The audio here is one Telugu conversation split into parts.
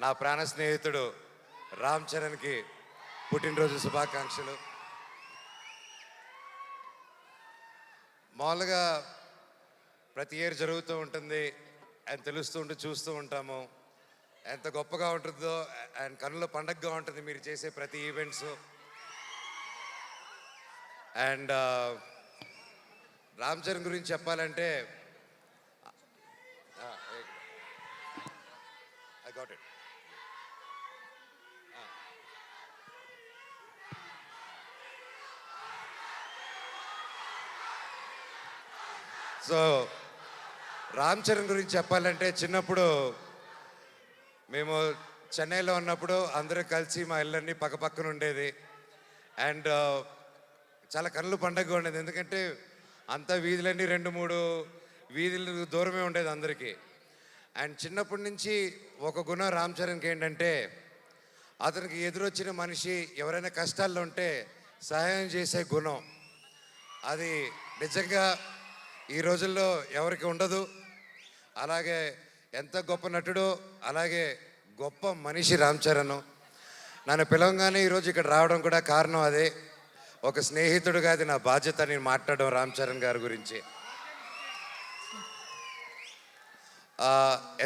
నా ప్రాణ స్నేహితుడు రామ్ చరణ్కి పుట్టినరోజు శుభాకాంక్షలు. మామూలుగా ప్రతి ఇయర్ జరుగుతూ ఉంటుంది అండ్ తెలుస్తూ ఉంటూ చూస్తూ ఉంటాము ఎంత గొప్పగా ఉంటుందో అండ్ కన్నుల పండగగా ఉంటుంది మీరు చేసే ప్రతి ఈవెంట్స్. అండ్ రామ్ చరణ్ గురించి చెప్పాలంటే I got it. So Ram Charan గురించి చెప్పాలంటే చిన్నప్పుడు మేము చెన్నైలో ఉన్నప్పుడు అందరూ కలిసి మా ఇళ్ళన్నీ పక్కపక్కన ఉండేది. అండ్ చాలా కళ్ళు పండగగా ఉండేది, ఎందుకంటే అంతా వీధులన్నీ 2-3 వీధులు దూరమే ఉండేది అందరికీ. అండ్ చిన్నప్పటి నుంచి ఒక గుణం రామ్ చరణ్కి ఏంటంటే అతనికి ఎదురొచ్చిన మనిషి ఎవరైనా కష్టాల్లో ఉంటే సహాయం చేసే గుణం. అది నిజంగా ఈ రోజుల్లో ఎవరికి ఉండదు. అలాగే ఎంత గొప్ప నటుడో అలాగే గొప్ప మనిషి రామ్ చరణ్. నన్ను పిలవగానే ఈరోజు ఇక్కడ రావడం కూడా కారణం అదే. ఒక స్నేహితుడుగా అది నా బాధ్యత నేను మాట్లాడడం రామ్ చరణ్ గారి గురించి.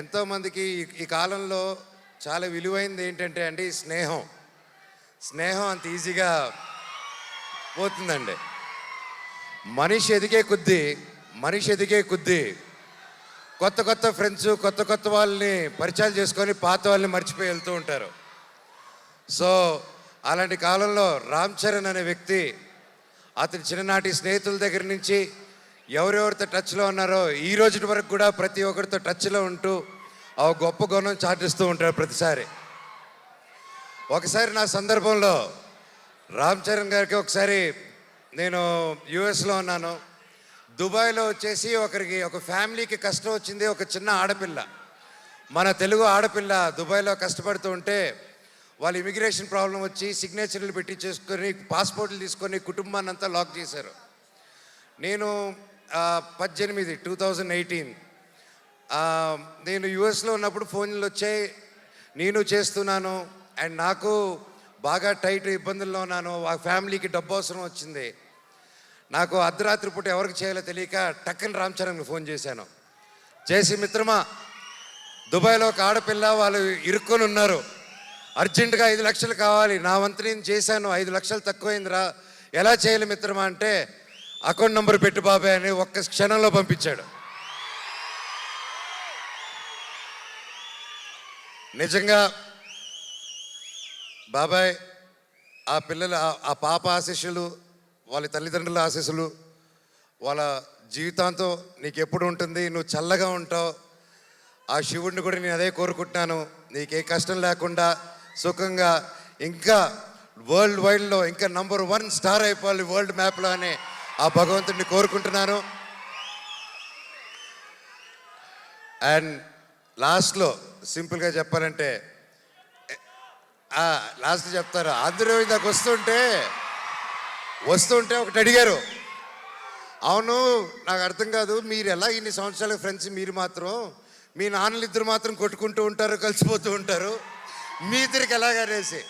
ఎంతోమందికి ఈ కాలంలో చాలా విలువైనది ఏంటంటే అండి స్నేహం. స్నేహం అంత ఈజీగా పోతుందండి. మనిషి ఎదిగే కొద్దీ కొత్త కొత్త ఫ్రెండ్స్ కొత్త కొత్త వాళ్ళని పరిచయాలు చేసుకొని పాత వాళ్ళని మర్చిపోయి వెళ్తూ ఉంటారు. సో అలాంటి కాలంలో రామ్ చరణ్ అనే వ్యక్తి అతని చిన్ననాటి స్నేహితుల దగ్గర నుంచి ఎవరెవరితో టచ్లో ఉన్నారో ఈ రోజు వరకు కూడా ప్రతి ఒక్కరితో టచ్లో ఉంటూ ఆ గొప్ప గుణం చాటిస్తూ ఉంటారు ప్రతిసారి. ఒకసారి నా సందర్భంలో రామ్ చరణ్ గారికి ఒకసారి నేను యుఎస్లో ఉన్నాను. దుబాయ్లో వచ్చేసి ఒక ఫ్యామిలీకి కష్టం వచ్చింది. ఒక చిన్న ఆడపిల్ల, మన తెలుగు ఆడపిల్ల దుబాయ్లో కష్టపడుతూ ఉంటే వాళ్ళు ఇమిగ్రేషన్ ప్రాబ్లం వచ్చి సిగ్నేచర్లు పెట్టి చేసుకొని పాస్పోర్ట్లు తీసుకొని కుటుంబాన్ని అంతా లాక్ చేశారు. నేను 2018 నేను యుఎస్లో ఉన్నప్పుడు ఫోన్లు వచ్చాయి, నేను చేస్తున్నాను అండ్ నాకు బాగా టైట్ ఇబ్బందుల్లో ఉన్నాను. ఆ ఫ్యామిలీకి డబ్బు అవసరం వచ్చింది. నాకు అర్ధరాత్రి పూట ఎవరికి చేయాలో తెలియక టక్కని రామ్ చరణ్కి ఫోన్ చేశాను. చేసి మిత్రమా, దుబాయ్లో ఒక ఆడపిల్ల వాళ్ళు ఇరుక్కొని ఉన్నారు, అర్జెంటుగా 5 లక్షలు కావాలి. నా వంతు నేను చేశాను, 5 లక్షలు తక్కువైందిరా, ఎలా చేయాలి మిత్రమా అంటే అకౌంట్ నెంబర్ పెట్టు బాబాయ్ అని ఒక్క క్షణంలో పంపించాడు. నిజంగా బాబాయ్ ఆ పిల్లల ఆ పాప ఆశీస్సులు, వాళ్ళ తల్లిదండ్రుల ఆశీస్సులు వాళ్ళ జీవితాంతం నీకు ఎప్పుడు ఉంటుంది, నువ్వు చల్లగా ఉంటావు. ఆ శివుడిని కూడా నేను అదే కోరుకుంటున్నాను, నీకు ఏ కష్టం లేకుండా సుఖంగా ఇంకా వరల్డ్ వైడ్లో ఇంకా నంబర్ 1 స్టార్ అయిపోవాలి వరల్డ్ మ్యాప్లో అని ఆ భగవంతుడిని కోరుకుంటున్నాను. అండ్ లాస్ట్లో సింపుల్గా చెప్పాలంటే లాస్ట్ చెప్తారు, అందరూ ఇందాక వస్తుంటే ఒకటి అడిగారు, అవును నాకు అర్థం కాదు, మీరు ఎలా ఇన్ని సంవత్సరాల ఫ్రెండ్స్, మీరు మాత్రం మీ నాన్నలు ఇద్దరు మాత్రం కొట్టుకుంటూ ఉంటారు, కలిసిపోతూ ఉంటారు, మీ ఇద్దరికి ఎలాగనేసి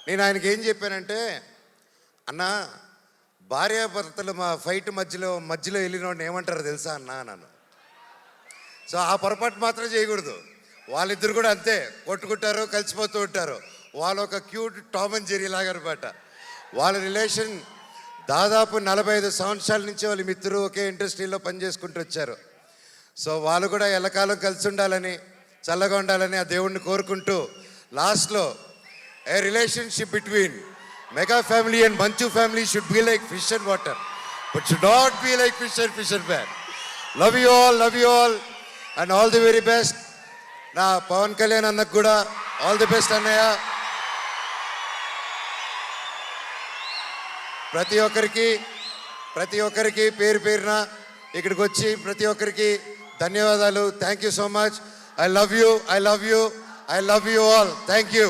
నేను ఆయనకి ఏం చెప్పానంటే, అన్న భార్యాభర్తలు మా ఫైట్ మధ్యలో వెళ్ళినోడిని ఏమంటారో తెలుసా అన్న నన్ను. సో ఆ పొరపాటు మాత్రం చేయకూడదు. వాళ్ళిద్దరు కూడా అంతే కొట్టుకుంటారు, కలిసిపోతూ ఉంటారు. వాళ్ళు ఒక క్యూట్ టామ్ అండ్ జెర్రీ లాగా అనమాట. వాళ్ళ రిలేషన్ దాదాపు 45 సంవత్సరాల నుంచి వాళ్ళ మిత్రులు ఒకే ఇండస్ట్రీలో పనిచేసుకుంటూ వచ్చారు. సో వాళ్ళు కూడా ఎల్లకాలం కలిసి ఉండాలని, చల్లగా ఉండాలని ఆ దేవుణ్ణి కోరుకుంటూ లాస్ట్లో a relationship between mega family and Manchu family should be like fish and water but should not be like fish and man. Love you all and all the very best. నా పవన్ కళ్యాణ్ అన్నకు కూడా ఆల్ ది బెస్ట్ అన్నయ్య. ప్రతి ఒక్కరికి పేరున ఇక్కడికి వచ్చి ప్రతి ఒక్కరికి ధన్యవాదాలు. Thank you so much. I love you all. Thank you.